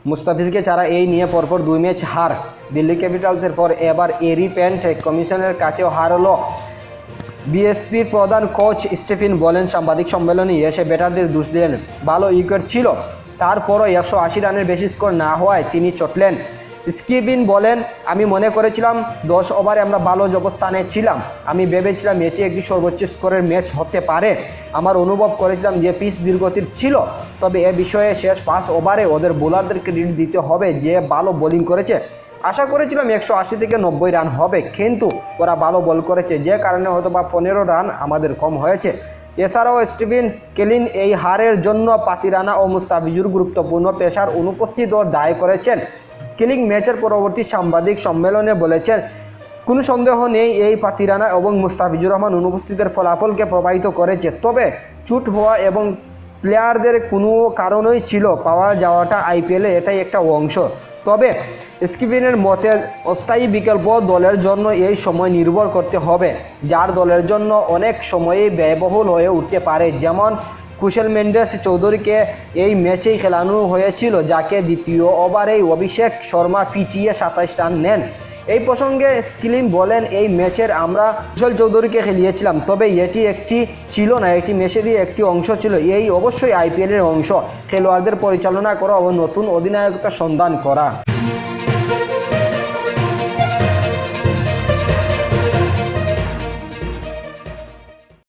মুস্তাফিজকে ছাড়া এই নিয়ে পরপর 2 ম্যাচ হার দিল্লি ক্যাপিটালসের পর এবার এরই প্যান্ট কমিশনের কাছেও হার হলো বিএসপির প্রধান কোচ স্টিফেন বলেন সাংবাদিক সম্মেলনে এসে ব্যাটারদের দোষ দিলেন। ভালো উইকেট ছিল, তারপরও 180 রানের বেশি স্কোর না হওয়ায় তিনি চটলেন। স্টিফেন বলেন, আমি মনে করেছিলাম 10 ওভারে আমরা ভালো অবস্থানে ছিলাম। আমি ভেবেছিলাম এটি একটি সর্বোচ্চ স্কোরের ম্যাচ হতে পারে। আমার অনুভব করেছিলাম যে পিচ দীর্ঘতির ছিল, তবে এ বিষয়ে শেষ 5 ওভারে ওদের বোলারদের ক্রেডিট দিতে হবে যে ভালো বোলিং করেছে। আশা করেছিলাম 180 থেকে 90 রান হবে, কিন্তু ওরা ভালো বল করেছে, যে কারণে হয়তো বা 15 রান আমাদের কম হয়েছে। এছাড়াও স্টিভেন কেলিন এই হারের জন্য পাতিরানা ও মুস্তাফিজুর গুরুত্বপূর্ণ পেশার অনুপস্থিত ও দায় করেছেন। কেলিন ম্যাচের পরবর্তী সাংবাদিক সম্মেলনে বলেছেন, কোনো সন্দেহ নেই এই পাতিরানা এবং মুস্তাফিজুর রহমান অনুপস্থিতির ফলাফলকে প্রভাবিত করেছে, তবে চুট হওয়া এবং প্লেয়ারদের কোনো কারণই ছিল পাওয়া যাওয়াটা আইপিএলে এটাই একটা অংশ। তবে স্টিফেনের মতে অস্থায়ী বিকল্প দলের জন্য এই সময় নির্ভর করতে হবে, যার দলের জন্য অনেক সময়ই ব্যয়বহুল হয়ে উঠতে পারে। যেমন কুশল মেন্ডেস চৌধুরীকে এই ম্যাচেই খেলানো হয়েছিল, যাকে দ্বিতীয় ওভারেই অভিষেক শর্মা পিটিয়ে 27 রান নেন। এই প্রসঙ্গে স্কিলিন বলেন, এই ম্যাচের আমরা কুশল চৌধুরীকে খেলিয়েছিলাম, তবে এটি একটি ছিল না, এটি ম্যাচেরই একটি অংশ ছিল। এই অবশ্যই আইপিএলের অংশ, খেলোয়াড়দের পরিচালনা করা ও নতুন অধিনায়ককে সন্ধান করা।